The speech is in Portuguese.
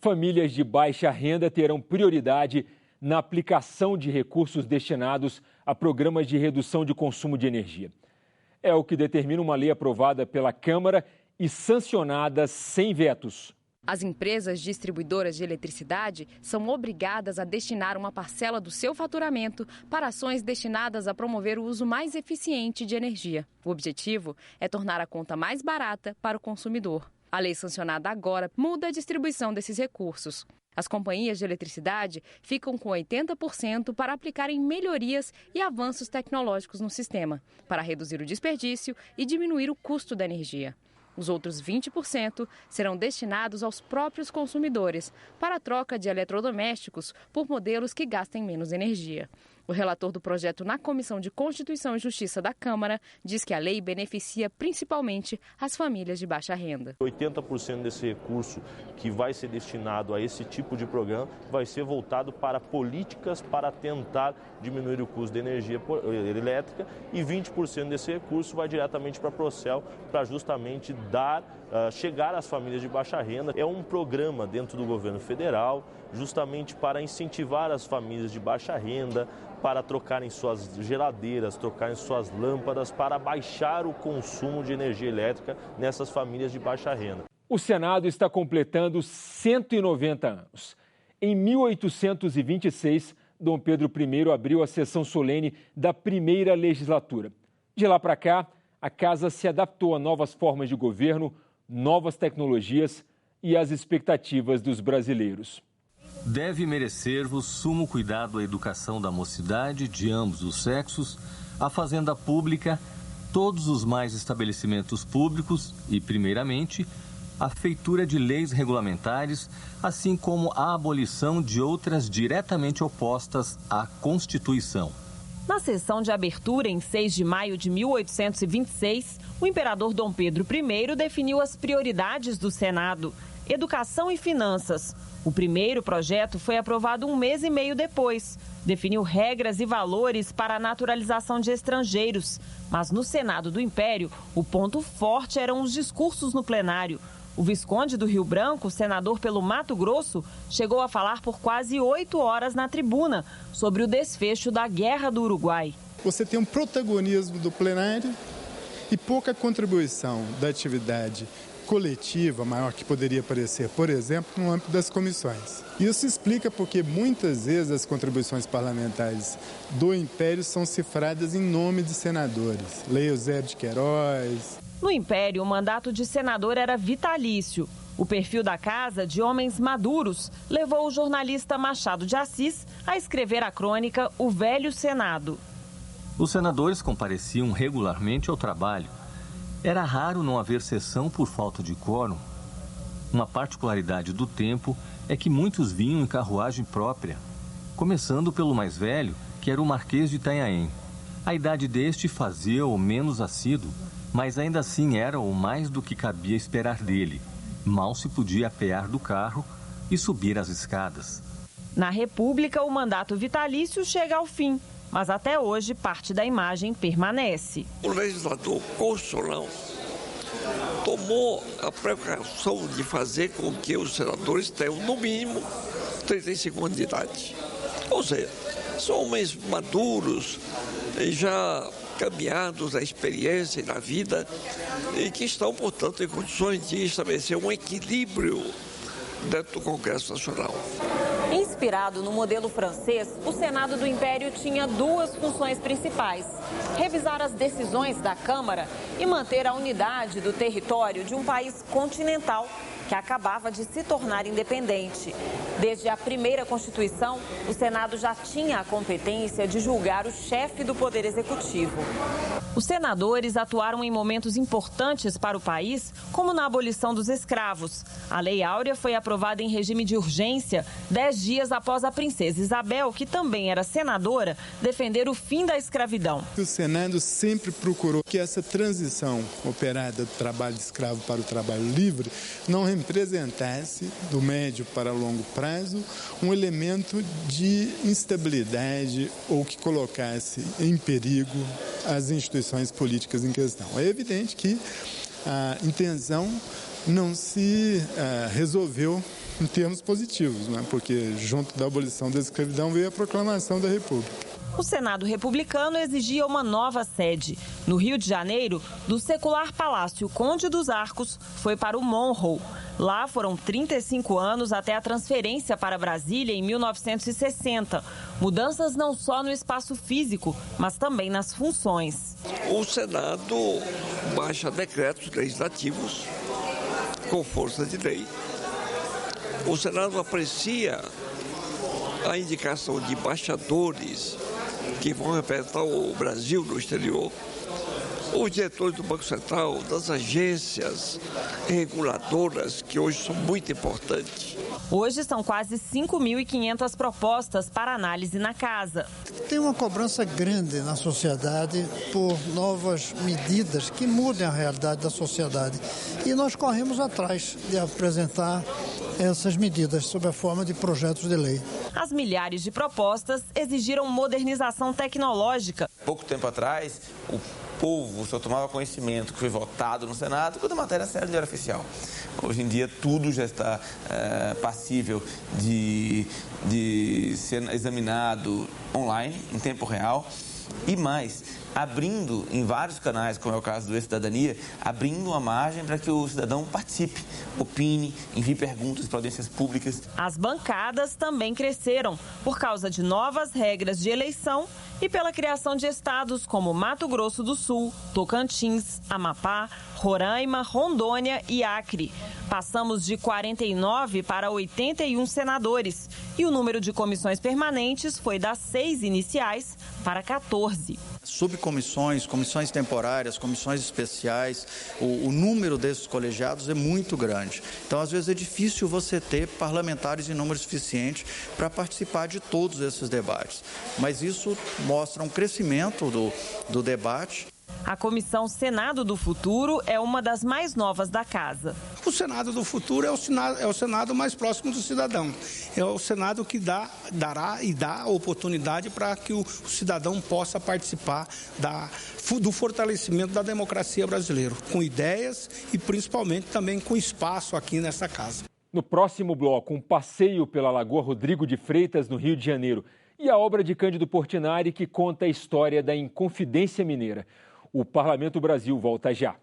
famílias de baixa renda terão prioridade na aplicação de recursos destinados a programas de redução de consumo de energia. É o que determina uma lei aprovada pela Câmara e sancionada sem vetos. As empresas distribuidoras de eletricidade são obrigadas a destinar uma parcela do seu faturamento para ações destinadas a promover o uso mais eficiente de energia. O objetivo é tornar a conta mais barata para o consumidor. A lei sancionada agora muda a distribuição desses recursos. As companhias de eletricidade ficam com 80% para aplicarem melhorias e avanços tecnológicos no sistema, para reduzir o desperdício e diminuir o custo da energia. Os outros 20% serão destinados aos próprios consumidores, para a troca de eletrodomésticos por modelos que gastem menos energia. O relator do projeto na Comissão de Constituição e Justiça da Câmara diz que a lei beneficia principalmente as famílias de baixa renda. 80% desse recurso que vai ser destinado a esse tipo de programa vai ser voltado para políticas para tentar diminuir o custo da energia elétrica e 20% desse recurso vai diretamente para a Procel para justamente chegar às famílias de baixa renda. É um programa dentro do governo federal justamente para incentivar as famílias de baixa renda para trocarem suas geladeiras, trocarem suas lâmpadas, para baixar o consumo de energia elétrica nessas famílias de baixa renda. O Senado está completando 190 anos. Em 1826, Dom Pedro I abriu a sessão solene da primeira legislatura. De lá para cá, a casa se adaptou a novas formas de governo, novas tecnologias e às expectativas dos brasileiros. Deve merecer-vos sumo cuidado a educação da mocidade de ambos os sexos, a fazenda pública, todos os mais estabelecimentos públicos e, primeiramente, a feitura de leis regulamentares, assim como a abolição de outras diretamente opostas à Constituição. Na sessão de abertura, em 6 de maio de 1826, o imperador Dom Pedro I definiu as prioridades do Senado: educação e finanças. O primeiro projeto foi aprovado um mês e meio depois. Definiu regras e valores para a naturalização de estrangeiros. Mas no Senado do Império, o ponto forte eram os discursos no plenário. O Visconde do Rio Branco, senador pelo Mato Grosso, chegou a falar por quase 8 horas na tribuna sobre o desfecho da Guerra do Uruguai. Você tem um protagonismo do plenário e pouca contribuição da atividade coletiva maior que poderia aparecer, por exemplo, no âmbito das comissões. Isso explica porque muitas vezes as contribuições parlamentares do Império são cifradas em nome de senadores. Leia Eusébio de Queiroz. No Império, o mandato de senador era vitalício. O perfil da casa, de homens maduros, levou o jornalista Machado de Assis a escrever a crônica O Velho Senado. Os senadores compareciam regularmente ao trabalho. Era raro não haver sessão por falta de quórum. Uma particularidade do tempo é que muitos vinham em carruagem própria, começando pelo mais velho, que era o Marquês de Itanhaém. A idade deste fazia-o menos assíduo, mas ainda assim era o mais do que cabia esperar dele. Mal se podia apear do carro e subir as escadas. Na República, o mandato vitalício chega ao fim, mas até hoje parte da imagem permanece. O legislador constitucional tomou a precaução de fazer com que os senadores tenham, no mínimo, 35 anos de idade. Ou seja, são homens maduros, já caminhados na experiência e na vida, e que estão, portanto, em condições de estabelecer um equilíbrio dentro do Congresso Nacional. Inspirado no modelo francês, o Senado do Império tinha 2 funções principais: revisar as decisões da Câmara e manter a unidade do território de um país continental que acabava de se tornar independente. Desde a primeira Constituição, o Senado já tinha a competência de julgar o chefe do Poder Executivo. Os senadores atuaram em momentos importantes para o país, como na abolição dos escravos. A Lei Áurea foi aprovada em regime de urgência 10 dias após a princesa Isabel, que também era senadora, defender o fim da escravidão. O Senado sempre procurou que essa transição operada do trabalho escravo para o trabalho livre não representasse, do médio para longo prazo, um elemento de instabilidade ou que colocasse em perigo as instituições políticas em questão. É evidente que a intenção não se resolveu em termos positivos, né? Porque junto da abolição da escravidão veio a proclamação da República. O Senado republicano exigia uma nova sede. No Rio de Janeiro, do secular Palácio Conde dos Arcos, foi para o Monroe. Lá foram 35 anos até a transferência para Brasília em 1960. Mudanças não só no espaço físico, mas também nas funções. O Senado baixa decretos legislativos com força de lei. O Senado aprecia a indicação de embaixadores que vão representar o Brasil no exterior, os diretores do Banco Central, das agências reguladoras, que hoje são muito importantes. Hoje são quase 5.500 propostas para análise na casa. Tem uma cobrança grande na sociedade por novas medidas que mudem a realidade da sociedade. E nós corremos atrás de apresentar essas medidas sob a forma de projetos de lei. As milhares de propostas exigiram modernização tecnológica. Pouco tempo atrás, o povo só tomava conhecimento que foi votado no Senado quando a matéria saiu no Diário Oficial. Hoje em dia tudo já está passível de ser examinado online, em tempo real, e mais, abrindo em vários canais, como é o caso do E-Cidadania, abrindo uma margem para que o cidadão participe, opine, envie perguntas para audiências públicas. As bancadas também cresceram por causa de novas regras de eleição e pela criação de estados como Mato Grosso do Sul, Tocantins, Amapá, Roraima, Rondônia e Acre. Passamos de 49 para 81 senadores e o número de comissões permanentes foi das 6 iniciais para 14. Subcomissões, comissões temporárias, comissões especiais, o número desses colegiados é muito grande. Então, às vezes, é difícil você ter parlamentares em número suficiente para participar de todos esses debates. Mas isso mostra um crescimento do debate. A Comissão Senado do Futuro é uma das mais novas da casa. O Senado do Futuro é o Senado mais próximo do cidadão. É o Senado que dá oportunidade para que o cidadão possa participar do fortalecimento da democracia brasileira, com ideias e principalmente também com espaço aqui nessa casa. No próximo bloco, um passeio pela Lagoa Rodrigo de Freitas, no Rio de Janeiro, e a obra de Cândido Portinari, que conta a história da Inconfidência Mineira. O Parlamento Brasil volta já.